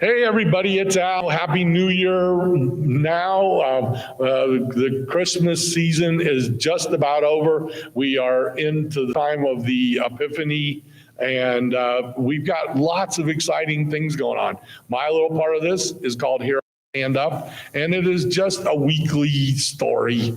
Hey, everybody, it's Al. Happy New Year now. The Christmas season is just about over. We are into the time of the Epiphany, and we've got lots of exciting things going on. My little part of this is called Here I Stand Up, and it is just a weekly story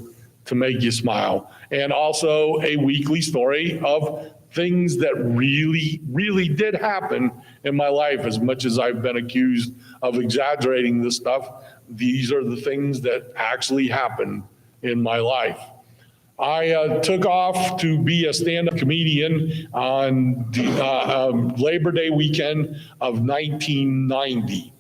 to make you smile, and also a weekly story of things that really did happen in my life. As much as I've been accused of exaggerating this stuff, these are the things that actually happened in my life. I took off to be a stand-up comedian on Labor Day weekend of 1990.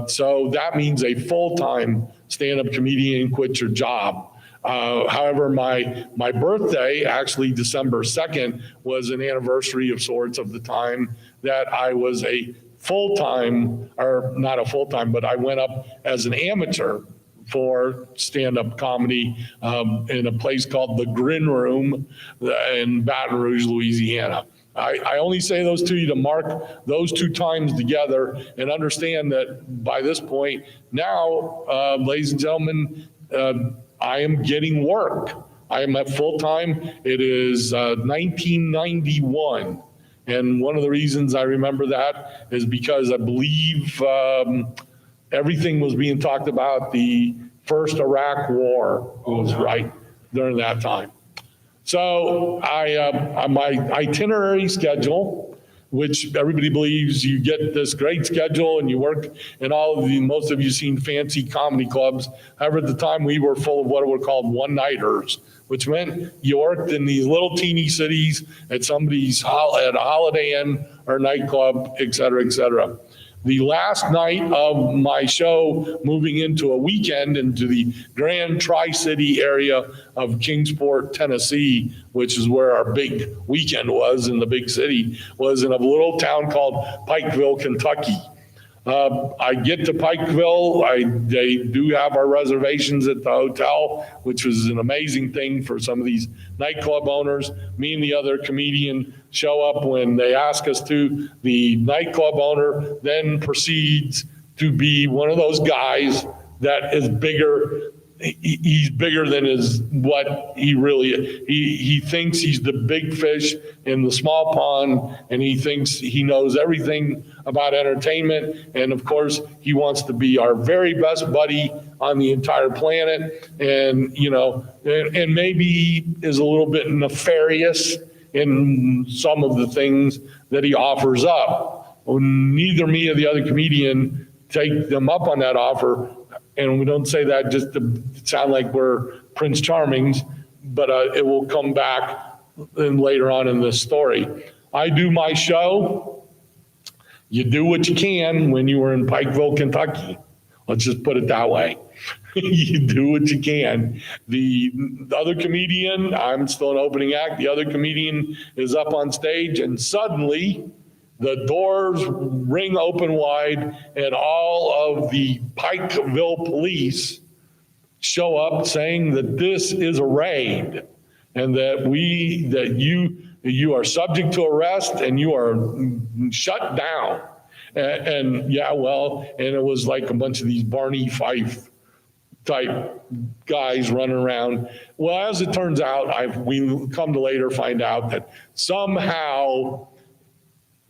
So that means a full-time stand-up comedian quit your job. However, my birthday, actually December 2nd, was an anniversary of sorts of the time that I was a full-time, or not a full-time, but I went up as an amateur for stand-up comedy in a place called the Grin Room in Baton Rouge, Louisiana. I only say those to you to mark those two times together and understand that by this point now, ladies and gentlemen, I am getting work. I am at full time. It is 1991. And one of the reasons I remember that is because I believe everything was being talked about. The first Iraq War was right during that time. So my itinerary schedule, which everybody believes you get this great schedule and you work in most of you seen fancy comedy clubs. However, at the time we were full of what were called one-nighters, which meant you worked in these little teeny cities at at a Holiday Inn or nightclub, et cetera, et cetera. The last night of my show, moving into a weekend into the Grand Tri-City area of Kingsport, Tennessee, which is where our big weekend was in the big city, was in a little town called Pikeville, Kentucky. I get to Pikeville. They do have our reservations at the hotel, which was an amazing thing for some of these nightclub owners. Me and the other comedian show up when they ask us to. The nightclub owner then proceeds to be one of those guys that is bigger. He's bigger than what he really is. He thinks he's the big fish in the small pond, and he thinks he knows everything about entertainment. And of course, he wants to be our very best buddy on the entire planet. And, and maybe is a little bit nefarious in some of the things that he offers up. Neither me or the other comedian take them up on that offer. And we don't say that just to sound like we're Prince Charmings, but it will come back later on in this story. I do my show. You do what you can when you were in Pikeville, Kentucky. Let's just put it that way. You do what you can. The other comedian, I'm still an opening act. The other comedian is up on stage, and suddenly the doors ring open wide, and all of the Pikeville police show up saying that this is a raid and that you are subject to arrest and you are shut down. And it was like a bunch of these Barney Fife type guys running around. Well, as it turns out, we come to later find out that somehow,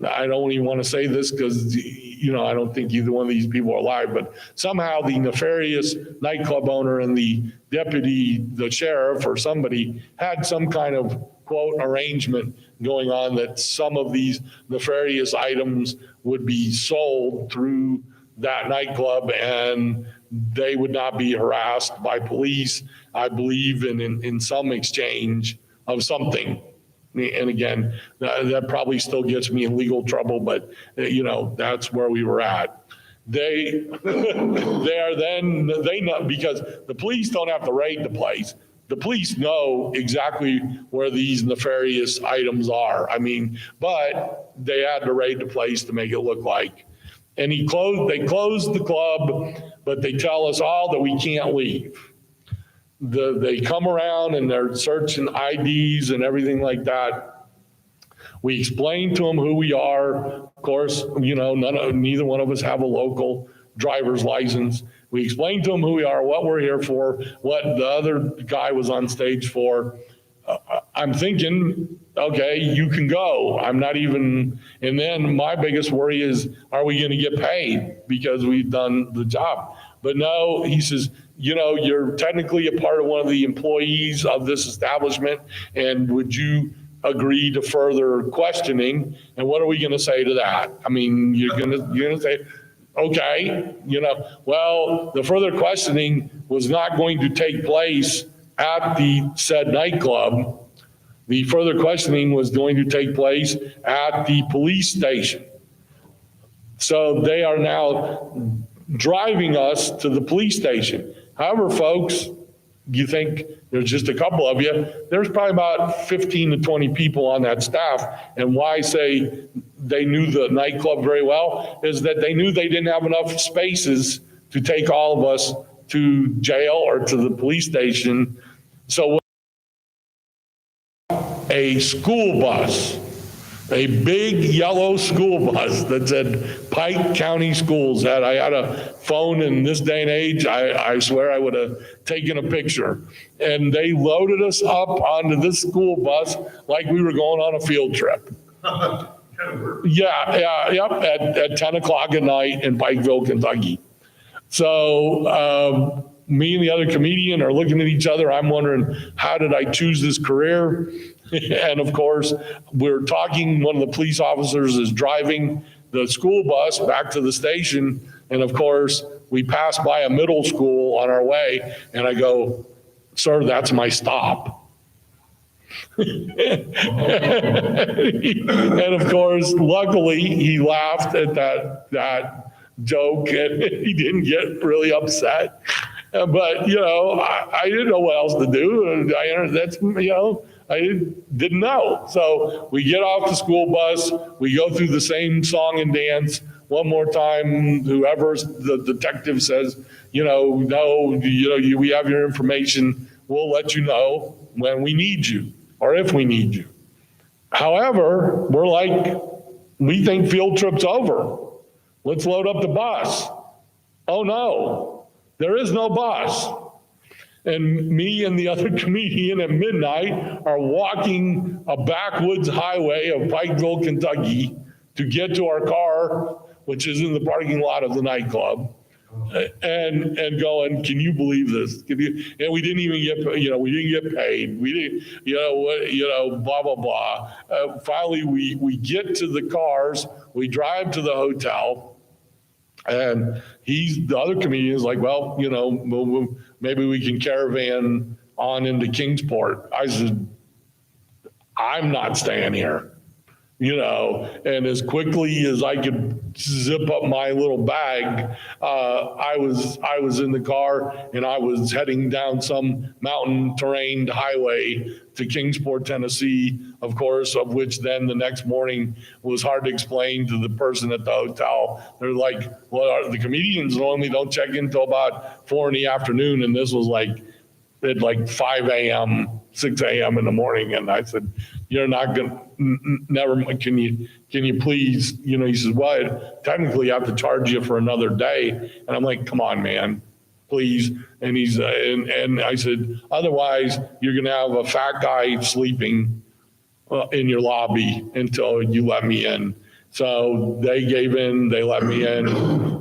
I don't even want to say this because, I don't think either one of these people are alive, but somehow the nefarious nightclub owner and the deputy, the sheriff or somebody had some kind of, quote, arrangement going on that some of these nefarious items would be sold through that nightclub and they would not be harassed by police, I believe, in some exchange of something. And again, that probably still gets me in legal trouble, but that's where we were at. They know, because the police don't have to raid the place. The police know exactly where these nefarious items are. But they had to raid the place to make it look like. And they closed the club, but they tell us all that we can't leave. They come around and they're searching IDs and everything like that. We explain to them who we are. Of course, neither one of us have a local driver's license. We explained to them who we are, what we're here for, what the other guy was on stage for. I'm thinking, okay, you can go. I'm not even, and then my biggest worry is, are we going to get paid because we've done the job? But no, he says, you're technically a part of one of the employees of this establishment, and would you agree to further questioning? And what are we going to say to that? I mean, you're going to say, okay, well, the further questioning was not going to take place at the said nightclub. The further questioning was going to take place at the police station. So they are now driving us to the police station. However, folks, you think there's just a couple of you, there's probably about 15 to 20 people on that staff. And why I say they knew the nightclub very well is that they knew they didn't have enough spaces to take all of us to jail or to the police station. So a school bus, a big yellow school bus that said Pike County Schools, that I had a phone in this day and age, I swear I would have taken a picture. And they loaded us up onto this school bus like we were going on a field trip. At 10 o'clock at night in Pikeville, Kentucky. So me and the other comedian are looking at each other. I'm wondering, how did I choose this career? And of course, we're talking, one of the police officers is driving the school bus back to the station. And of course, we pass by a middle school on our way. And I go, sir, that's my stop. And of course, luckily, he laughed at that joke and he didn't get really upset. But, I didn't know what else to do. I didn't know. So we get off the school bus, we go through the same song and dance one more time. Whoever the detective says, we have your information. We'll let you know when we need you or if we need you. However, we're like, we think field trip's over. Let's load up the bus. Oh no, there is no bus. And me and the other comedian at midnight are walking a backwoods highway of Pikeville, Kentucky to get to our car, which is in the parking lot of the nightclub, and going, can you believe this? And we didn't even get, we didn't get paid. We didn't, blah, blah, blah. Finally, we get to the cars, we drive to the hotel. And the other comedian is like, well, maybe we can caravan on into Kingsport. I said, I'm not staying here, and as quickly as I could zip up my little bag, I was in the car and I was heading down some mountain terrain highway to Kingsport, Tennessee, of course, of which then the next morning was hard to explain to the person at the hotel. They're like, well, the comedians normally don't check in until about 4 p.m. And this was like at 5 a.m., 6 a.m. in the morning. And I said, you're not going to, never mind. Can you please, he says, well, technically I have to charge you for another day. And I'm like, come on, man, please. And and I said, otherwise you're going to have a fat guy sleeping in your lobby until you let me in. So they gave in, they let me in,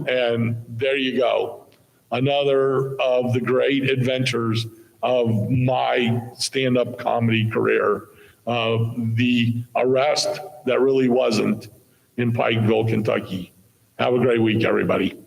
and there you go. Another of the great adventures of my stand-up comedy career. The arrest that really wasn't in Pikeville, Kentucky. Have a great week, everybody.